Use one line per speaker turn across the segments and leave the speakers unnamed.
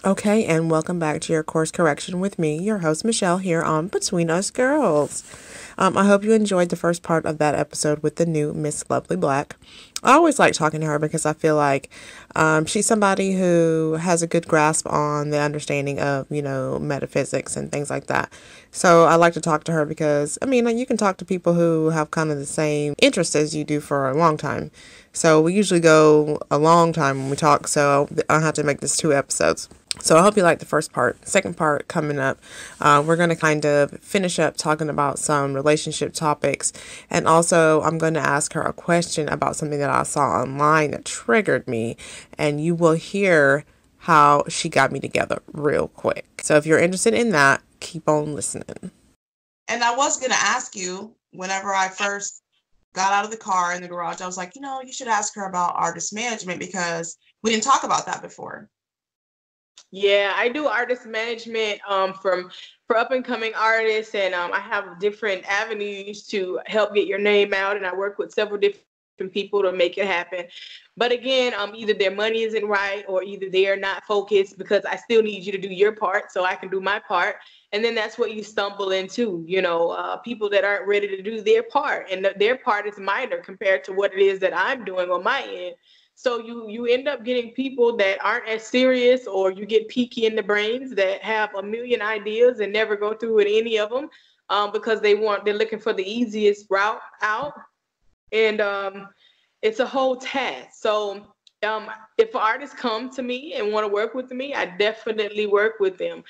Okay, and welcome back to your course correction with me, your host Michelle, here on Between Us Girls. I hope you enjoyed the first part of that episode with the new Mizz Luvli Black. I always like talking to her because I feel like she's somebody who has a good grasp on the understanding of, metaphysics and things like that. So I like to talk to her because, you can talk to people who have kind of the same interests as you do for a long time. So we usually go a long time when we talk, so I'll have to make this 2 episodes. So I hope you like the first part. Second part coming up, we're going to kind of finish up talking about some relationship topics. And also, I'm going to ask her a question about something that I saw online that triggered me. And you will hear how she got me together real quick. So if you're interested in that, keep on listening.
And I was going to ask you, whenever I first got out of the car in the garage, I was like, you should ask her about artist management because we didn't talk about that before.
Yeah, I do artist management for up and coming artists, and I have different avenues to help get your name out, and I work with several different people to make it happen. But again, either their money isn't right or either they are not focused because I still need you to do your part so I can do my part. And then that's what you stumble into, people that aren't ready to do their part, and their part is minor compared to what it is that I'm doing on my end. So you end up getting people that aren't as serious, or you get peaky in the brains that have a million ideas and never go through with any of them because they're looking for the easiest route out, and it's a whole task. So if artists come to me and want to work with me, I definitely work with them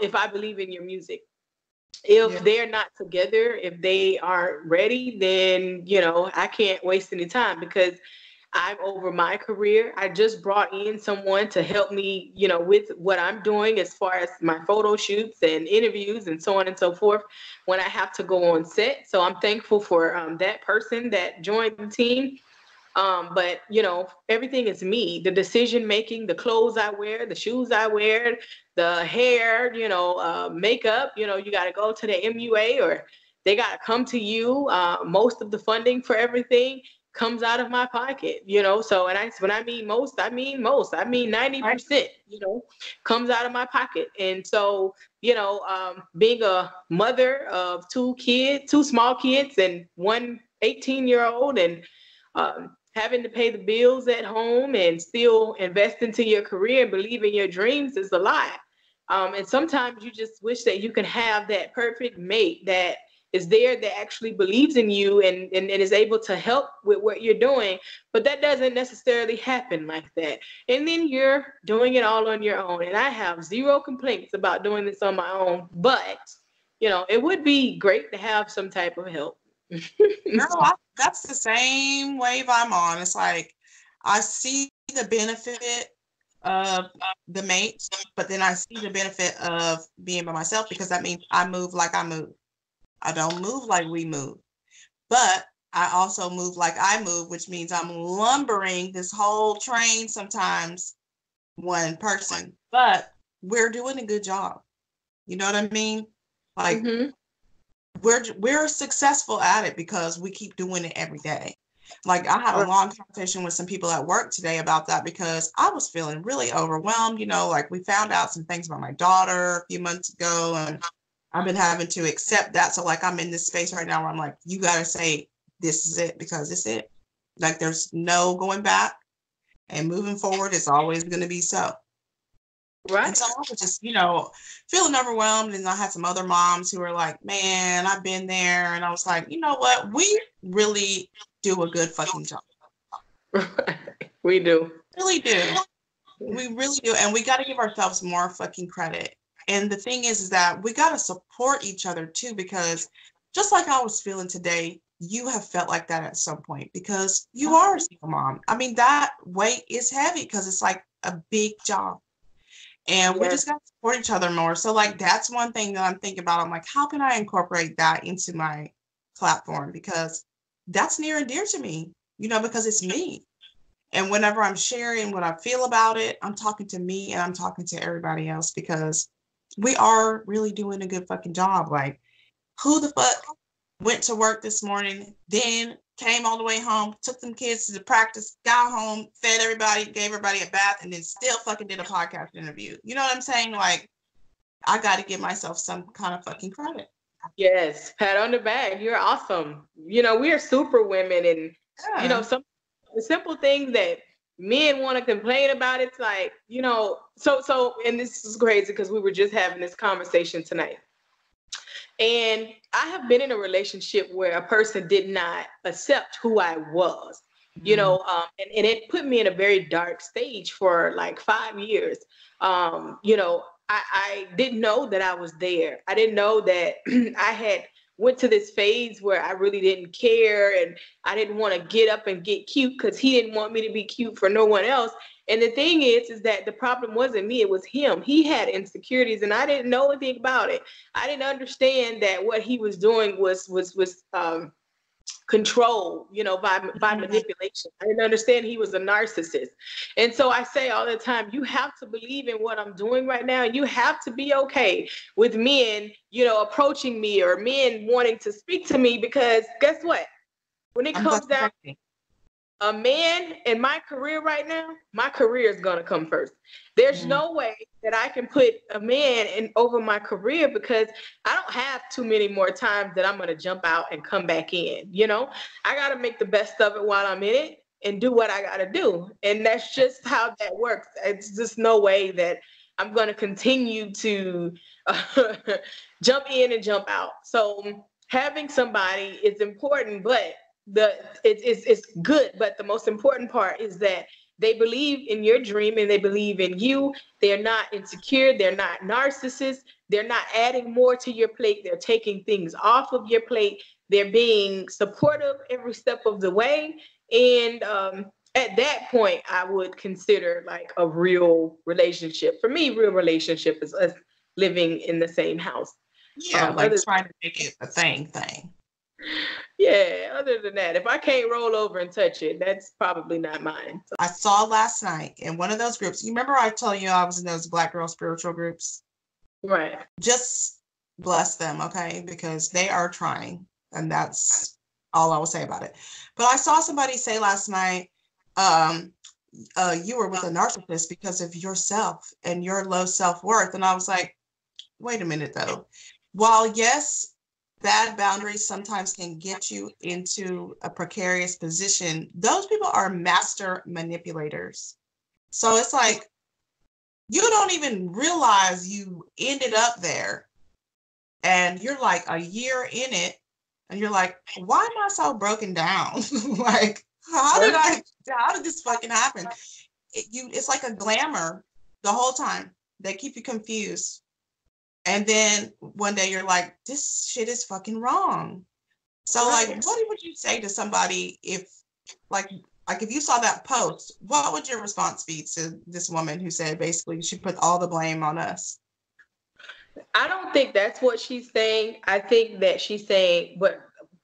if I believe in your music. If they're not together, if they aren't ready, then I can't waste any time because I'm over my career. I just brought in someone to help me, with what I'm doing as far as my photo shoots and interviews and so on and so forth when I have to go on set. So I'm thankful for that person that joined the team. But everything is me. The decision making, the clothes I wear, the shoes I wear, the hair, makeup. You got to go to the MUA or they got to come to you. Most of the funding for everything comes out of my pocket. So when I mean most, I mean most. I mean 90%. Comes out of my pocket. And so being a mother of two small kids, and one 18-year-old, and having to pay the bills at home and still invest into your career and believe in your dreams is a lot. And sometimes you just wish that you can have that perfect mate that is there, that actually believes in you and is able to help with what you're doing. But that doesn't necessarily happen like that. And then you're doing it all on your own. And I have zero complaints about doing this on my own. But, it would be great to have some type of help.
Girl, that's the same wave I'm on. It's like I see the benefit of the mate, but then I see the benefit of being by myself because that means I move like I move. I don't move like we move, but I also move like I move, which means I'm lumbering this whole train sometimes one person, but we're doing a good job. You know what I mean? Like
Mm-hmm.
we're successful at it because we keep doing it every day. Like I had a long conversation with some people at work today about that because I was feeling really overwhelmed. Like we found out some things about my daughter a few months ago, and I've been having to accept that. So like I'm in this space right now where I'm like, you gotta say this is it because it's it. Like there's no going back, and moving forward, it's always gonna be so. And
Right.
so I was just, feeling overwhelmed. And I had some other moms who were like, man, I've been there. And I was like, you know what? We really do a good fucking job.
We do.
Really do. We really do. And we got to give ourselves more fucking credit. And the thing is that we got to support each other too, because just like I was feeling today, you have felt like that at some point because you are a single mom. I mean, that weight is heavy because it's like a big job. And we
Yes.
just got to support each other more. So like that's one thing that I'm thinking about. I'm like, how can I incorporate that into my platform? Because that's near and dear to me, because it's me. And whenever I'm sharing what I feel about it, I'm talking to me and I'm talking to everybody else because we are really doing a good fucking job. Like, who the fuck went to work this morning, then came all the way home, took them kids to the practice, got home, fed everybody, gave everybody a bath, and then still fucking did a podcast interview. You know what I'm saying? Like, I got to give myself some kind of fucking credit.
Yes, pat on the back. You're awesome. You know, we are super women, and you know, some simple things that men want to complain about. It's like, you know, so, and this is crazy because we were just having this conversation tonight. And I have been in a relationship where a person did not accept who I was, you know, and it put me in a very dark stage for like 5 years. You know, I didn't know that I was there. I didn't know that I had went to this phase where I really didn't care, and I didn't want to get up and get cute because he didn't want me to be cute for no one else. And the thing is that the problem wasn't me, it was him. He had insecurities and I didn't know anything about it. I didn't understand that what he was doing was control, you know, by manipulation. I didn't understand he was a narcissist. And so I say all the time, you have to believe in what I'm doing right now. You have to be okay with men, you know, approaching me or men wanting to speak to me, because guess what? When it comes down a man in my career right now, my career is going to come first. There's no way that I can put a man in over my career, because I don't have too many more times that I'm going to jump out and come back in. You know, I got to make the best of it while I'm in it and do what I got to do. And that's just how that works. It's just no way that I'm going to continue to jump in and jump out. So having somebody is important, but it's good, but the most important part is that they believe in your dream and they believe in you. They're not insecure. They're not narcissists. They're not adding more to your plate. They're taking things off of your plate. They're being supportive every step of the way. And at that point, I would consider like a real relationship. For me, real relationship is us living in the same house.
Yeah, like trying to make it a thing.
Yeah, other than that, if I can't roll over and touch it, that's probably not mine. So.
I saw last night in one of those groups. You remember I told you I was in those Black girl spiritual groups?
Right.
Just bless them, okay? Because they are trying, and that's all I will say about it. But I saw somebody say last night, you were with a narcissist because of yourself and your low self-worth. And I was like, wait a minute, though. While, yes, bad boundaries sometimes can get you into a precarious position, those people are master manipulators. So it's like, you don't even realize you ended up there, and you're like a year in it, and you're like, why am I so broken down? Like, how did this fucking happen? It's like a glamour the whole time. They keep you confused. And then one day you're like, this shit is fucking wrong. So like, what would you say to somebody if if you saw that post, what would your response be to this woman who said basically she put all the blame on us?
I don't think that's what she's saying. I think that she's saying what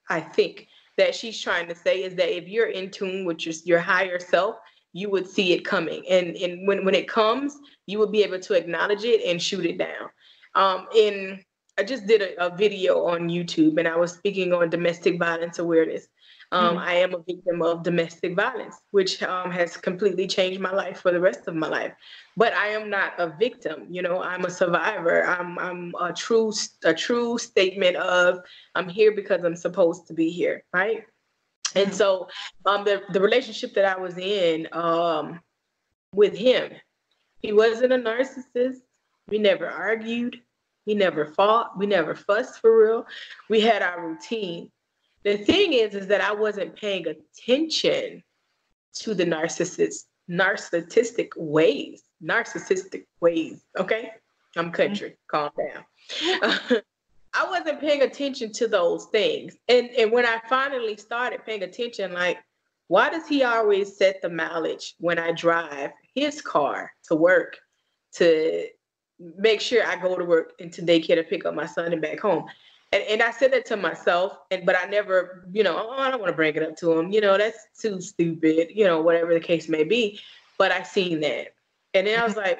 I think that she's trying to say is that if you're in tune with your higher self, you would see it coming. And when it comes, you will be able to acknowledge it and shoot it down. I just did a video on YouTube, and I was speaking on domestic violence awareness. I am a victim of domestic violence, which has completely changed my life for the rest of my life. But I am not a victim. You know, I'm a survivor. I'm a true statement of I'm here because I'm supposed to be here, right? And so the relationship that I was in with him, he wasn't a narcissist. We never argued. We never fought. We never fussed for real. We had our routine. The thing is that I wasn't paying attention to the narcissistic ways. Okay? I'm country. Calm down. I wasn't paying attention to those things. And when I finally started paying attention, like, why does he always set the mileage when I drive his car to work to make sure I go to work and to daycare to pick up my son and back home? And I said that to myself, but I never, I don't want to bring it up to him. That's too stupid, whatever the case may be. But I seen that. And then I was like,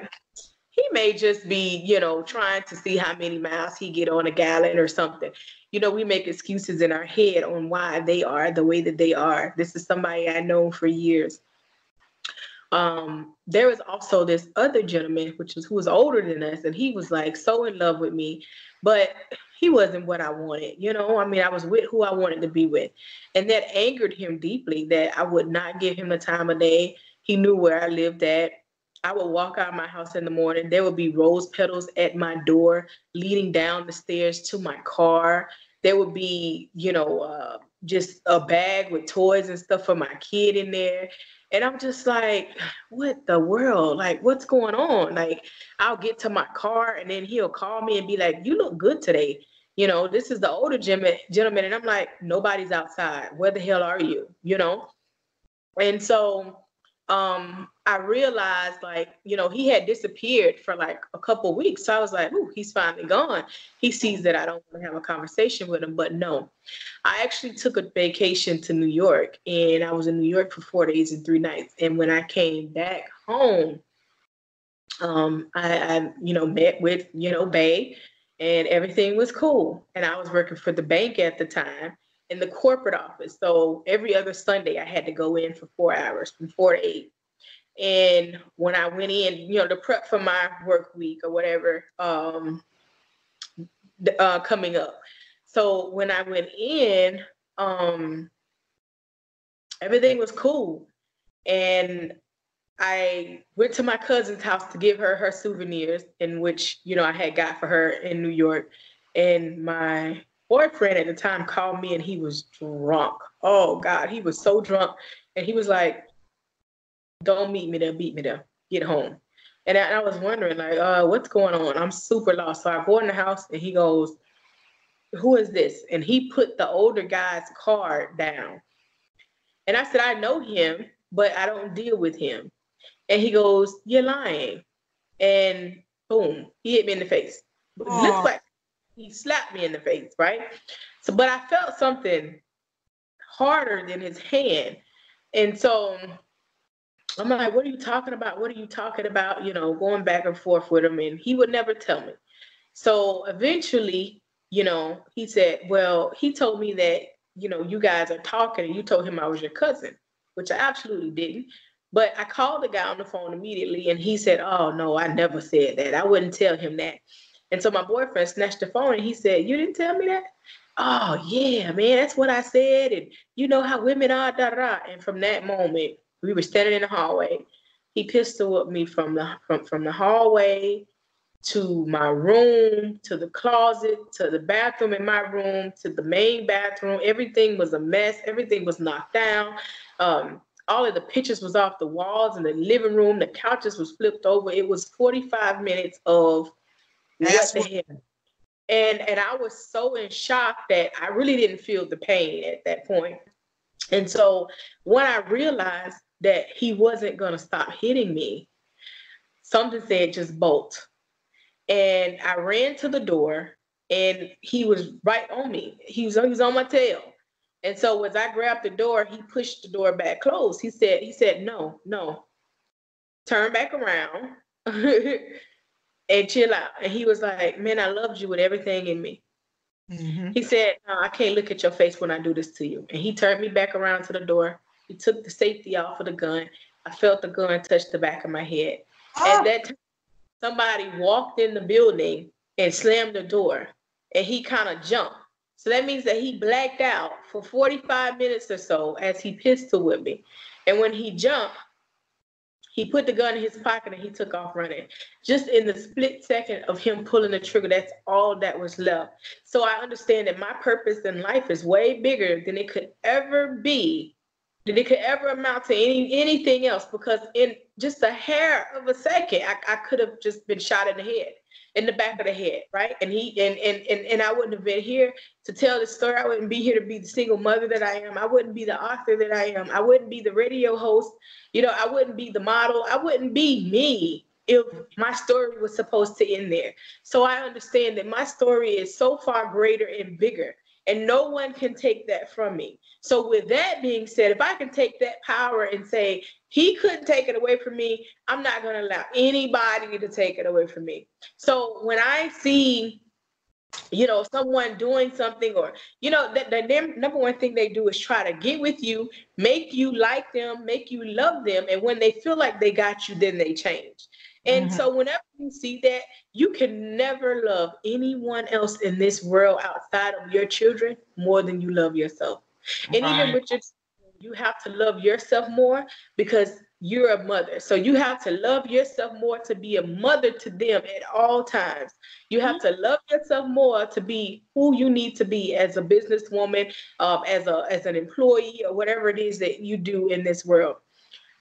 he may just be, you know, trying to see how many miles he get on a gallon or something. You know, we make excuses in our head on why they are the way that they are. This is somebody I know for years. There was also this other gentleman, who was older than us, and he was like so in love with me, but he wasn't what I wanted. You know, I mean, I was with who I wanted to be with, and that angered him deeply that I would not give him the time of day. He knew where I lived at. I would walk out of my house in the morning. There would be rose petals at my door leading down the stairs to my car. There would be, you know, just a bag with toys and stuff for my kid in there. And I'm just like, what the world? Like, what's going on? Like, I'll get to my car and then he'll call me and be like, you look good today. You know, this is the older gentleman. And I'm like, nobody's outside. Where the hell are you? You know? And so I realized, like, you know, he had disappeared for like a couple of weeks. So I was like, ooh, he's finally gone. He sees that I don't want to have a conversation with him. But no, I actually took a vacation to New York, and I was in New York for 4 days and 3 nights. And when I came back home, I you know, met with, you know, Bay, and everything was cool. And I was working for the bank at the time in the corporate office. So every other Sunday I had to go in for 4 hours from 4 to 8. And when I went in, you know, to prep for my work week or whatever, coming up. So when I went in, everything was cool. And I went to my cousin's house to give her her souvenirs, in which, you know, I had got for her in New York. And my boyfriend at the time called me, and he was drunk. Oh God, he was so drunk. And he was like, don't meet me there, beat me there, get home. And I was wondering, like, what's going on? I'm super lost. So I go in the house, and he goes, who is this? And he put the older guy's card down. And I said, I know him, but I don't deal with him. And he goes, you're lying. And boom, he hit me in the face. It looks like he slapped me in the face, right? So, but I felt something harder than his hand. And so I'm like, what are you talking about? What are you talking about? You know, going back and forth with him. And he would never tell me. So eventually, you know, he said, well, he told me that, you know, you guys are talking, and you told him I was your cousin, which I absolutely didn't. But I called the guy on the phone immediately, and he said, oh, no, I never said that. I wouldn't tell him that. And so my boyfriend snatched the phone, and he said, you didn't tell me that? Oh, yeah, man, that's what I said. And you know how women are, da, da. And from that moment, we were standing in the hallway. He pistol whipped me from the hallway to my room, to the closet, to the bathroom in my room, to the main bathroom. Everything was a mess. Everything was knocked down. All of the pictures was off the walls in the living room. The couches was flipped over. It was 45 minutes of what the hell. And I was so in shock that I really didn't feel the pain at that point. And so when I realized that he wasn't going to stop hitting me, something said, just bolt. And I ran to the door, and he was right on me. He was on my tail. And so as I grabbed the door, he pushed the door back closed. He said, no, turn back around and chill out. And he was like, man, I loved you with everything in me. Mm-hmm. He said, no, I can't look at your face when I do this to you. And he turned me back around to the door. He took the safety off of the gun. I felt the gun touch the back of my head. At that time, somebody walked in the building and slammed the door, and he kind of jumped. So that means that he blacked out for 45 minutes or so as he pistol whipped me. And when he jumped, he put the gun in his pocket, and he took off running. Just in the split second of him pulling the trigger, that's all that was left. So I understand that my purpose in life is way bigger than it could ever be, than it could ever amount to anything else, because in just a hair of a second, I could have just been shot in the head, in the back of the head, right? And I wouldn't have been here to tell this story. I wouldn't be here to be the single mother that I am. I wouldn't be the author that I am. I wouldn't be the radio host. You know, I wouldn't be the model. I wouldn't be me if my story was supposed to end there. So I understand that my story is so far greater and bigger. and no one can take that from me. So with that being said, if I can take that power and say, he couldn't take it away from me, I'm not going to allow anybody to take it away from me. So when I see, someone doing something, or, the number one thing they do is try to get with you, make you like them, make you love them. And when they feel like they got you, then they change. And so whenever you see that, you can never love anyone else in this world outside of your children more than you love yourself. And even with your children, you have to love yourself more because you're a mother. So you have to love yourself more to be a mother to them at all times. You have to love yourself more to be who you need to be as a businesswoman, as an employee, or whatever it is that you do in this world.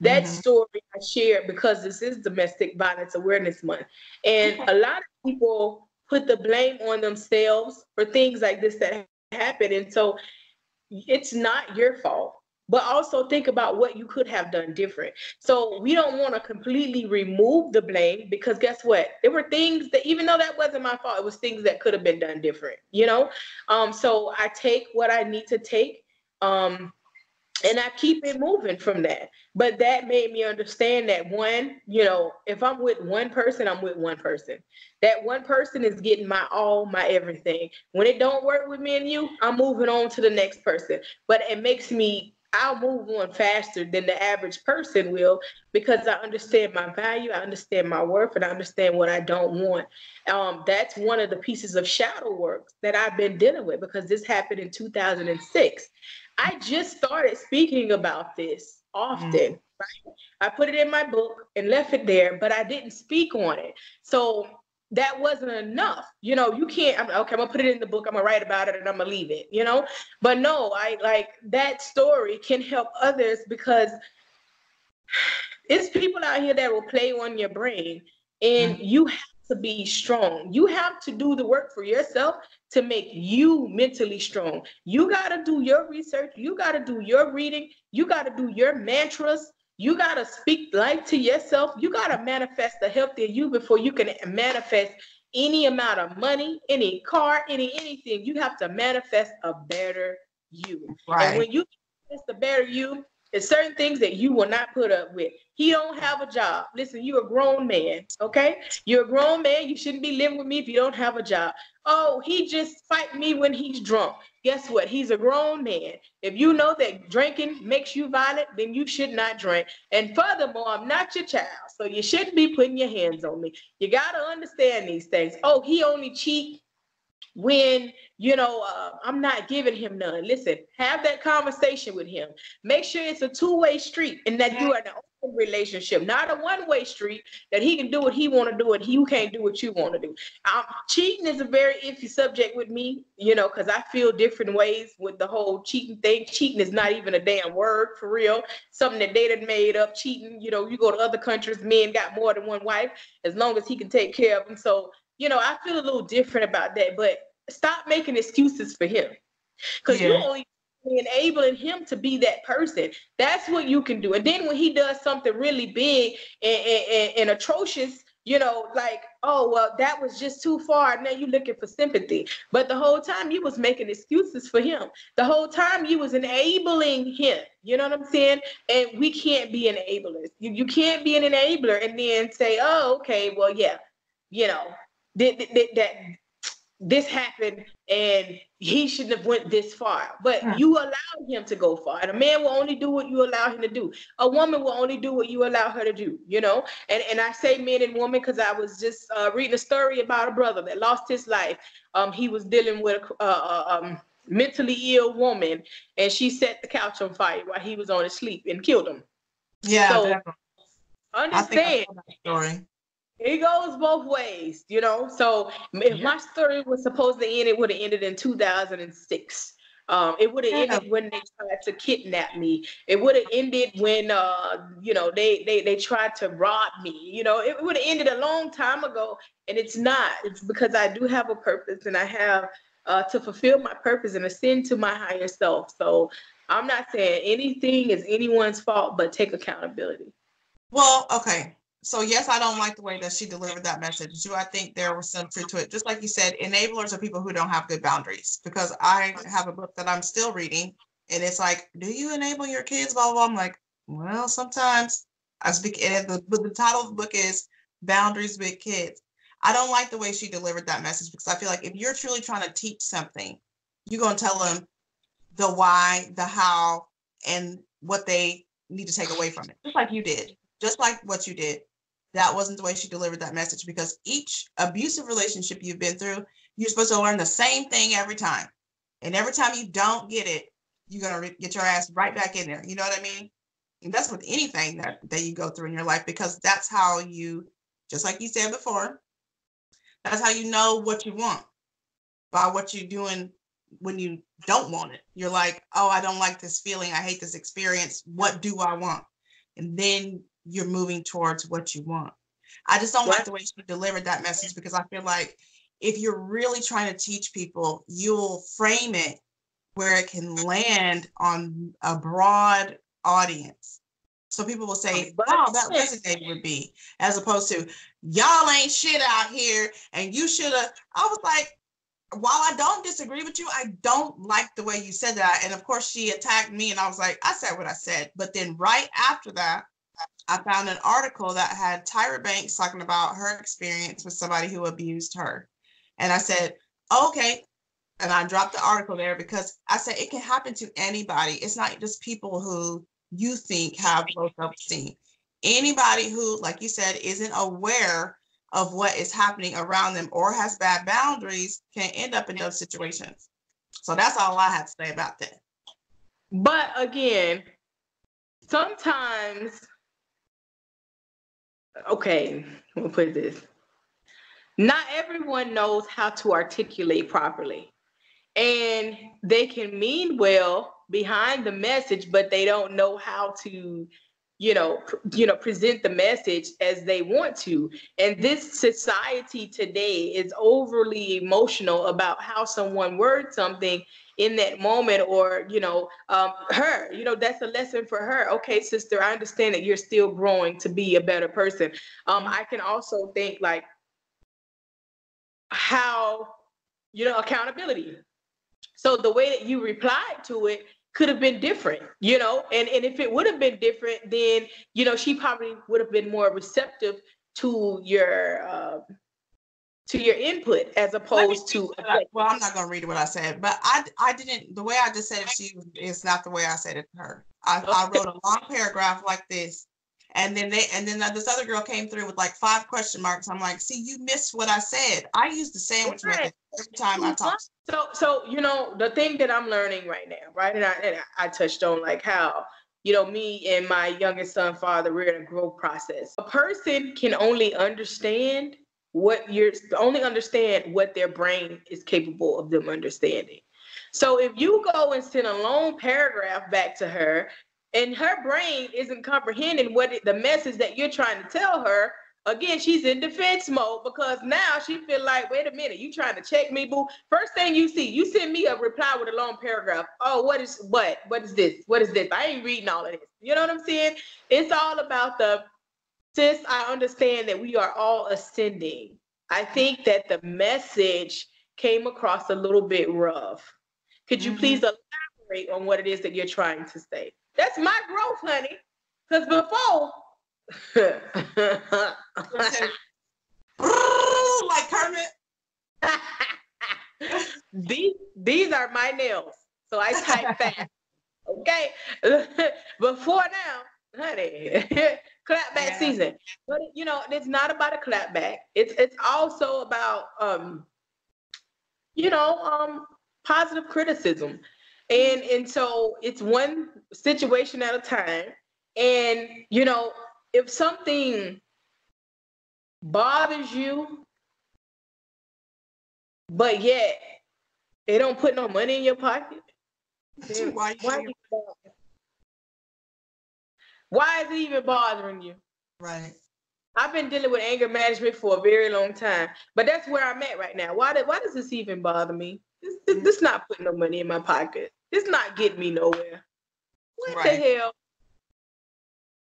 That story I shared because this is Domestic Violence Awareness Month. And a lot of people put the blame on themselves for things like this that happen. And so it's not your fault, but also think about what you could have done different. So we don't want to completely remove the blame, because guess what? There were things that, even though that wasn't my fault, it was things that could have been done different, So I take what I need to take. And I keep it moving from that. But that made me understand that if I'm with one person, I'm with one person. That one person is getting my all, my everything. When it don't work with me and you, I'm moving on to the next person. But I'll move on faster than the average person will, because I understand my value, I understand my worth, and I understand what I don't want. That's one of the pieces of shadow work that I've been dealing with, because this happened in 2006. I just started speaking about this often. Right? I put it in my book and left it there, but I didn't speak on it. So that wasn't enough. You can't, I'm gonna put it in the book, I'm gonna write about it, and I'm gonna leave it, But no, I like that story can help others, because it's people out here that will play on your brain, and you have to be strong. You have to do the work for yourself to make you mentally strong. You got to do your research. You got to do your reading. You got to do your mantras. You got to speak life to yourself. You got to manifest a healthier you before you can manifest any amount of money, any car, anything. You have to manifest a better you. Right. And when you manifest a better you, there's certain things that you will not put up with. He don't have a job. Listen, you're a grown man, okay? You're a grown man. You shouldn't be living with me if you don't have a job. Oh, he just fight me when he's drunk. Guess what? He's a grown man. If you know that drinking makes you violent, then you should not drink. And furthermore, I'm not your child, so you shouldn't be putting your hands on me. You got to understand these things. Oh, he only cheat when I'm not giving him none. Listen, have that conversation with him. Make sure it's a two-way street, and that you are in an open relationship, not a one-way street that he can do what he want to do and you can't do what you want to do. Cheating is a very iffy subject with me, because I feel different ways with the whole cheating thing. Cheating is not even a damn word, for real. Something that they done made up. Cheating, you go to other countries, men got more than one wife, as long as he can take care of them. So I feel a little different about that, but stop making excuses for him, because you're only enabling him to be that person. That's what you can do. And then when he does something really big and atrocious, like, oh, well, that was just too far. Now you're looking for sympathy. But the whole time you was making excuses for him. The whole time you was enabling him. You know what I'm saying? And we can't be enablers. You can't be an enabler and then say, oh, okay, well, yeah, that this happened and he shouldn't have went this far, but you allowed him to go far. And a man will only do what you allow him to do. A woman will only do what you allow her to do, and I say men and women because I was just reading a story about a brother that lost his life. He was dealing with a mentally ill woman, and she set the couch on fire while he was on his sleep and killed him. Yeah, so definitely. Understand. I think I that story. It goes both ways, So if my story was supposed to end, it would have ended in 2006. It would have ended when they tried to kidnap me. It would have ended when, they tried to rob me. It would have ended a long time ago, and it's not. It's because I do have a purpose, and I have to fulfill my purpose and ascend to my higher self. So I'm not saying anything is anyone's fault, but take accountability.
Well, okay. So yes, I don't like the way that she delivered that message. Do I think there was some truth to it? Just like you said, enablers are people who don't have good boundaries. Because I have a book that I'm still reading, and it's like, do you enable your kids? Blah blah, blah. I'm like, well, sometimes I speak. And the title of the book is Boundaries with Kids. I don't like the way she delivered that message, because I feel like if you're truly trying to teach something, you're gonna tell them the why, the how, and what they need to take away from it. Just like you did. Just like what you did. That wasn't the way she delivered that message, because each abusive relationship you've been through, you're supposed to learn the same thing every time. And every time you don't get it, you're going to get your ass right back in there. You know what I mean? And that's with anything that you go through in your life, because that's how you, just like you said before, that's how you know what you want, by what you're doing when you don't want it. You're like, oh, I don't like this feeling. I hate this experience. What do I want? And then you're moving towards what you want. I just don't like the way she delivered that message, because I feel like if you're really trying to teach people, you'll frame it where it can land on a broad audience. So people will say, wow, that resonated with me, as opposed to, y'all ain't shit out here and you should have. I was like, while I don't disagree with you, I don't like the way you said that. And of course, she attacked me, and I was like, I said what I said. But then right after that, I found an article that had Tyra Banks talking about her experience with somebody who abused her. And I said, okay. And I dropped the article there, because I said it can happen to anybody. It's not just people who you think have low self-esteem. Anybody who, like you said, isn't aware of what is happening around them or has bad boundaries can end up in those situations. So that's all I have to say about that.
But again, sometimes, okay, we'll put this. Not everyone knows how to articulate properly. And they can mean well behind the message, but they don't know how to, present the message as they want to. And this society today is overly emotional about how someone words something in that moment, or, her, that's a lesson for her. Okay, sister, I understand that you're still growing to be a better person. I can also think like how, accountability. So the way that you replied to it could have been different, and if it would have been different, then, she probably would have been more receptive to your input, as opposed to.
Well, I'm not going to read what I said, but I didn't, the way I just said it to you is not the way I said it to her. I wrote a long paragraph like this. And then this other girl came through with like 5 question marks. I'm like, see, you missed what I said. I use the sandwich method every time I talk.
So the thing that I'm learning right now, right? And I touched on like how, me and my youngest son, father, we're in a growth process. A person can only understand what their brain is capable of them understanding. So if you go and send a long paragraph back to her, and her brain isn't comprehending the message that you're trying to tell her, again, she's in defense mode, because now she feel like, wait a minute, you trying to check me, boo? First thing you see, you send me a reply with a long paragraph. Oh, what is this? What is this? I ain't reading all of this. You know what I'm saying? It's all about sis, I understand that we are all ascending. I think that the message came across a little bit rough. Could you please elaborate on what it is that you're trying to say? That's my growth, honey. Because before,
like Kermit.
These are my nails, so I type fast. Okay, before now, honey, clapback season. But it's not about a clapback. It's also about positive criticism. And so it's one situation at a time. And, if something bothers you, but yet it don't put no money in your pocket, then why is it even bothering you?
Right.
I've been dealing with anger management for a very long time, but that's where I'm at right now. Why does this even bother me? This not putting no money in my pocket. It's not getting me nowhere. What the hell?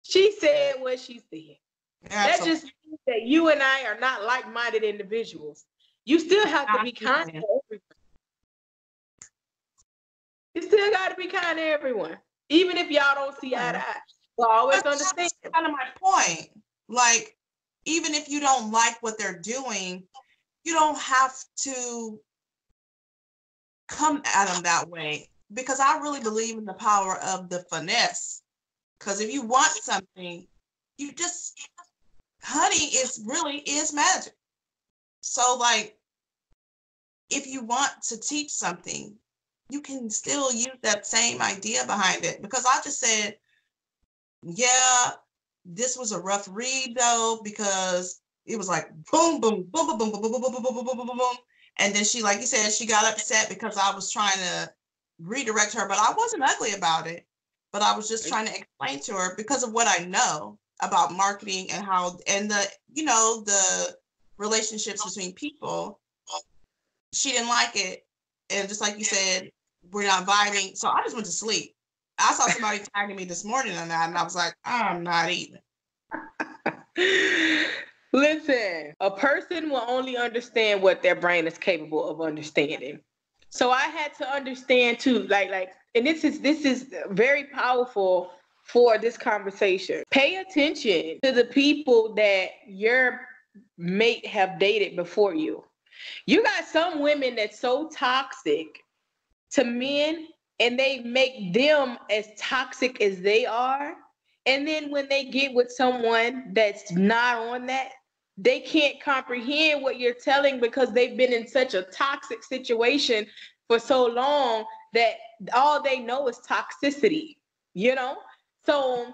She said what she said. That just means that you and I are not like-minded individuals. You still have to be kind to everyone. You still got to be kind to everyone, even if y'all don't see eye to eye. So always understand.
That's kind of my point. Like, even if you don't like what they're doing, you don't have to come at them that way. Because I really believe in the power of the finesse. Because if you want something, you just, honey is magic. So like, if you want to teach something, you can still use that same idea behind it. Because I just said, yeah, this was a rough read though, because it was like boom, boom, boom, boom, boom, boom, boom, boom, boom, boom, boom, boom, boom, boom. And then she, like you said, she got upset because I was trying to redirect her, but I wasn't ugly about it. But I was just trying to explain to her because of what I know about marketing and how, and the, the relationships between people. She didn't like it. And just like you said, we're not vibing. So I just went to sleep. I saw somebody tagging me this morning on that, and I was like, I'm not eating.
Listen, a person will only understand what their brain is capable of understanding. So I had to understand too, and this is very powerful for this conversation. Pay attention to the people that your mate have dated before you. You got some women that's so toxic to men, and they make them as toxic as they are. And then when they get with someone that's not on that, they can't comprehend what you're telling because they've been in such a toxic situation for so long that all they know is toxicity, So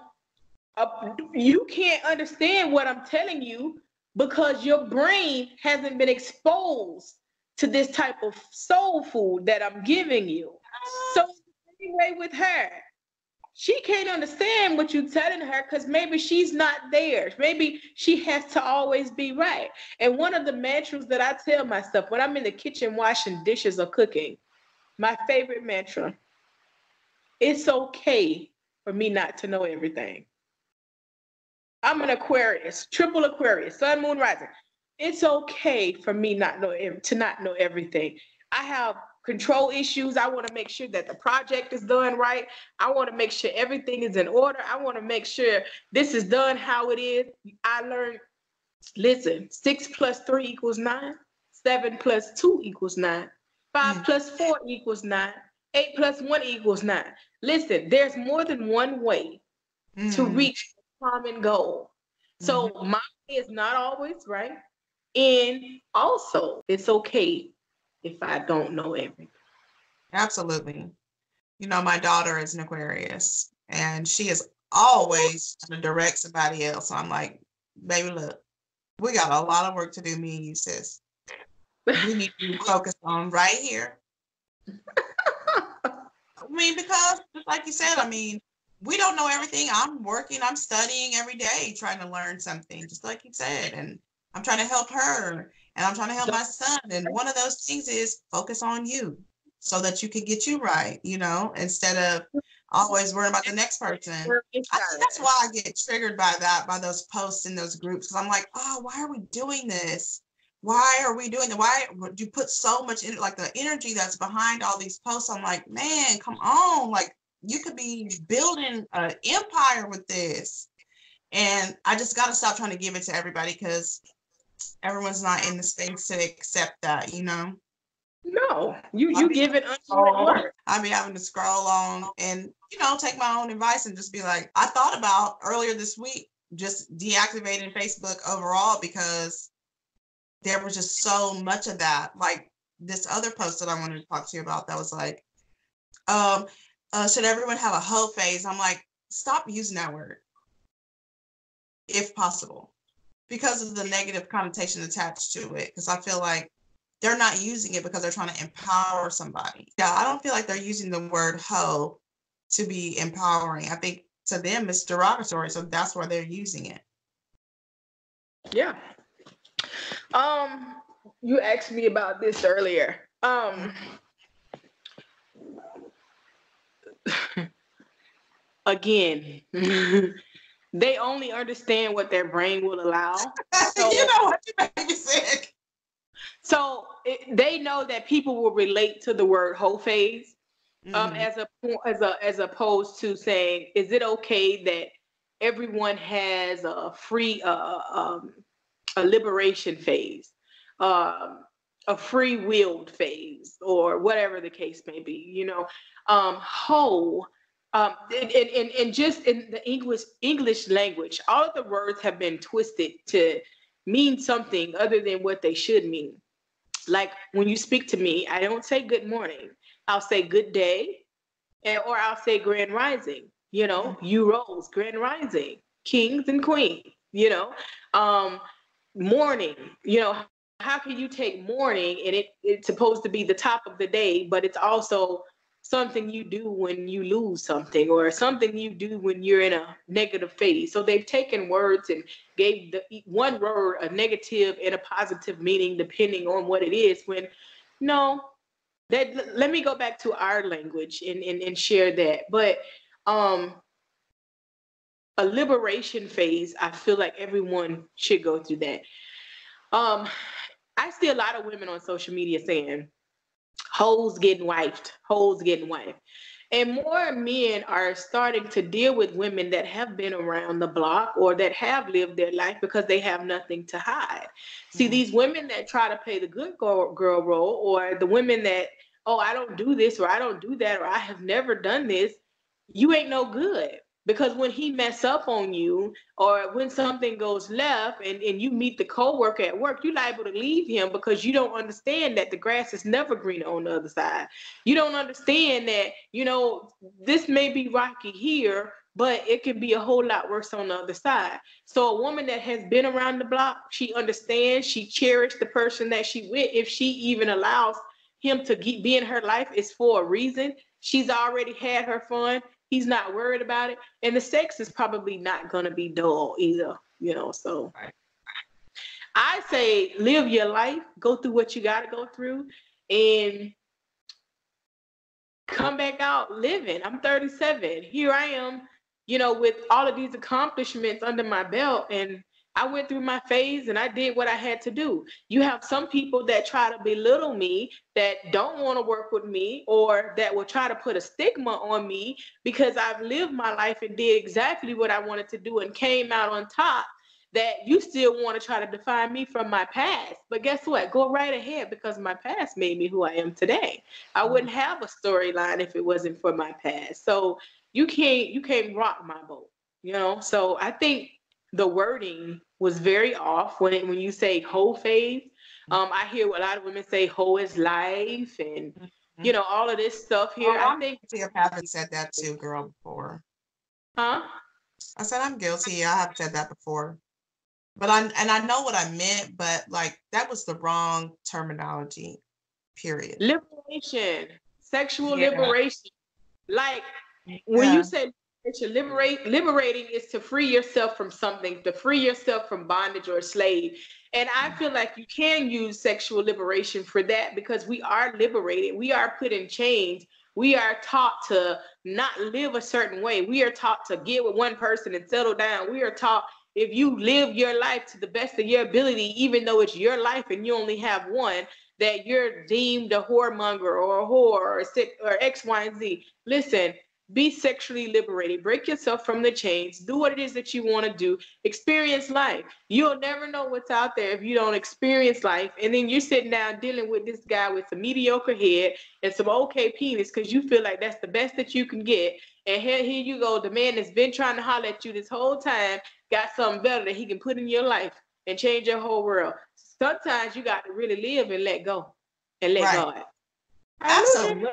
you can't understand what I'm telling you because your brain hasn't been exposed to this type of soul food that I'm giving you. So anyway, with her, she can't understand what you're telling her because maybe she's not there. Maybe she has to always be right. And one of the mantras that I tell myself when I'm in the kitchen washing dishes or cooking, my favorite mantra, it's okay for me not to know everything. I'm an Aquarius, triple Aquarius, sun, moon, rising. It's okay for me to not know everything. I have control issues. I want to make sure that the project is done right. I want to make sure everything is in order. I want to make sure this is done how it is. I learned, listen, 6 + 3 = 9. 7 + 2 = 9. 5 + 4 = 9. 8 + 1 = 9. Listen, there's more than one way to reach the common goal. So my way is not always right. And also, it's okay if I don't know everything.
Absolutely. My daughter is an Aquarius, and she is always trying to direct somebody else. So I'm like, baby, look, we got a lot of work to do, me and you, sis. We need to focus on right here. Because just like you said, we don't know everything. I'm working, I'm studying every day, trying to learn something, just like you said. And I'm trying to help her, and I'm trying to help my son. And one of those things is focus on you so that you can get you right, instead of always worrying about the next person. I think that's why I get triggered by those posts in those groups. Because I'm like, oh, why are we doing this? Why are we doing that? Why do you put so much in, like the energy that's behind all these posts? I'm like, man, come on. Like, you could be building an empire with this. And I just got to stop trying to give it to everybody because everyone's not in the space to accept that,
No, you give it unto
I'll be having to scroll on and, take my own advice and just be like, I thought about earlier this week, just deactivating Facebook overall because there was just so much of that. Like this other post that I wanted to talk to you about that was like, should everyone have a hoe phase? I'm like, stop using that word if possible because of the negative connotation attached to it. Because I feel like they're not using it because they're trying to empower somebody. Yeah, I don't feel like they're using the word hoe to be empowering. I think to them it's derogatory, so that's why they're using it.
Yeah. You asked me about this earlier. Again, they only understand what their brain will allow. So,
you know what, you make me sick.
So they know that people will relate to the word whole phase, as opposed to saying, is it okay that everyone has a free a liberation phase, a free-willed phase, or whatever the case may be, whole. And just in the English language, all of the words have been twisted to mean something other than what they should mean. Like when you speak to me, I don't say good morning. I'll say good day, or I'll say grand rising. You rose, grand rising, kings and queens. Morning. How can you take morning and it's supposed to be the top of the day, but it's also something you do when you lose something, or something you do when you're in a negative phase. So they've taken words and gave the one word a negative and a positive meaning depending on what it is, when no, let me go back to our language and share that. But a liberation phase, I feel like everyone should go through that. I see a lot of women on social media saying, hoes getting wifed, hoes getting wifed. And more men are starting to deal with women that have been around the block or that have lived their life because they have nothing to hide. See, these women that try to play the good girl role, or the women that, oh, I don't do this, or I don't do that, or I have never done this, you ain't no good. Because when he mess up on you, or when something goes left and you meet the coworker at work, you're liable to leave him because you don't understand that the grass is never greener on the other side. You don't understand that, this may be rocky here, but it can be a whole lot worse on the other side. So a woman that has been around the block, she understands, she cherishes the person that she with. If she even allows him to be in her life, it's for a reason. She's already had her fun. He's not worried about it. And the sex is probably not going to be dull either, so. Right. I say live your life, go through what you got to go through, and come back out living. I'm 37. Here I am, with all of these accomplishments under my belt, and I went through my phase and I did what I had to do. You have some people that try to belittle me, that don't want to work with me, or that will try to put a stigma on me because I've lived my life and did exactly what I wanted to do and came out on top, that you still want to try to define me from my past. But guess what? Go right ahead, because my past made me who I am today. I wouldn't have a storyline if it wasn't for my past. So you can't rock my boat, So I think the wording was very off when you say whole phase. I hear a lot of women say whole is life, and all of this stuff here.
I think I haven't said that too, girl, before.
Huh?
I said I'm guilty. I have said that before, but I know what I meant, but like that was the wrong terminology. Period.
Liberation, sexual liberation, like when you say liberating is to free yourself from something, to free yourself from bondage or slave. And I feel like you can use sexual liberation for that, because we are liberated. We are put in chains. We are taught to not live a certain way. We are taught to get with one person and settle down. We are taught, if you live your life to the best of your ability, even though it's your life and you only have one, that you're deemed a whoremonger or a whore or X, Y, and Z. Listen, be sexually liberated. Break yourself from the chains. Do what it is that you want to do. Experience life. You'll never know what's out there if you don't experience life. And then you're sitting down dealing with this guy with a mediocre head and some okay penis because you feel like that's the best that you can get. And here you go. The man that's been trying to holler at you this whole time got something better that he can put in your life and change your whole world. Sometimes you got to really live and let go and let God.
Absolutely.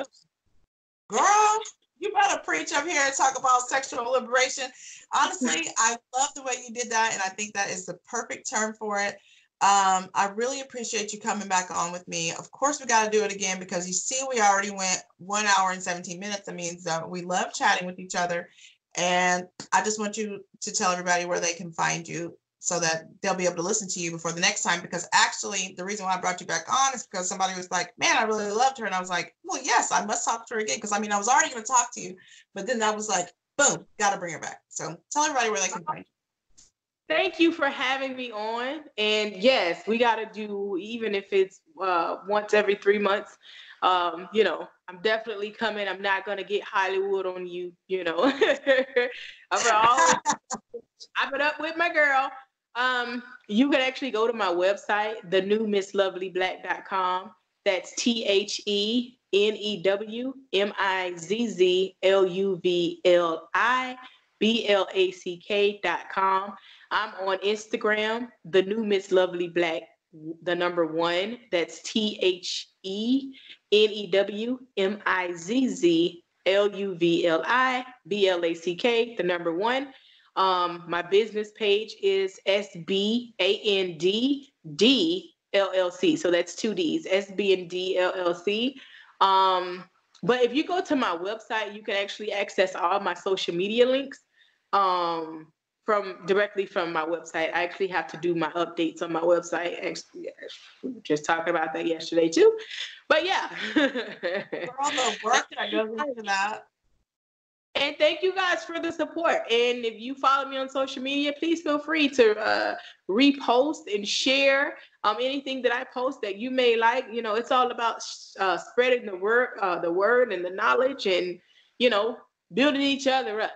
Girl, you better preach up here and talk about sexual liberation. Honestly, I love the way you did that, and I think that is the perfect term for it. I really appreciate you coming back on with me. Of course, we got to do it again because you see we already went 1 hour and 17 minutes. That means that we love chatting with each other. And I just want you to tell everybody where they can find you so that they'll be able to listen to you before the next time. Because actually, the reason why I brought you back on is because somebody was like, man, I really loved her. And I was like, well, yes, I must talk to her again. Because I was already going to talk to you. But then I was like, boom, got to bring her back. So tell everybody where they can find you.
Thank you for having me on. And yes, we got to do, even if it's once every 3 months. I'm definitely coming. I'm not going to get Hollywood on you, I'm going to always chop it up with my girl. You can actually go to my website, the new MizzLuvliBlack.com. That's TheNewMizzLuvliBlack.com. I'm on Instagram, the new Mizz Luvli Black, the number one. That's TheNewMizzLuvliBlack, the number one. My business page is SBAND LLC. So that's two D's, SBND LLC. But if you go to my website, you can actually access all my social media links directly from my website. I actually have to do my updates on my website. Actually, we were just talking about that yesterday too. But yeah.
For all the work that goes into that.
And thank you guys for the support. And if you follow me on social media, please feel free to repost and share anything that I post that you may like. It's all about spreading the word and the knowledge, and building each other up.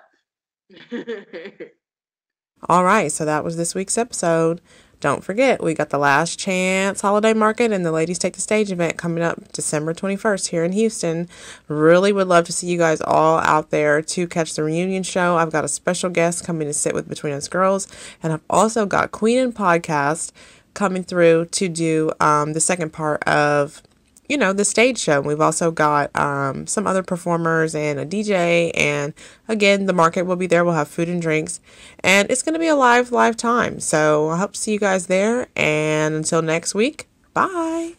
All right, so that was this week's episode. Don't forget, we got the Last Chance Holiday Market and the Ladies Take the Stage event coming up December 21st here in Houston. Really would love to see you guys all out there to catch the reunion show. I've got a special guest coming to sit with Between Us Girls, and I've also got Queen and Podcast coming through to do the second part of the stage show. We've also got some other performers and a DJ, and again, the market will be there. We'll have food and drinks, and it's going to be a live time. So I hope to see you guys there, and until next week, bye.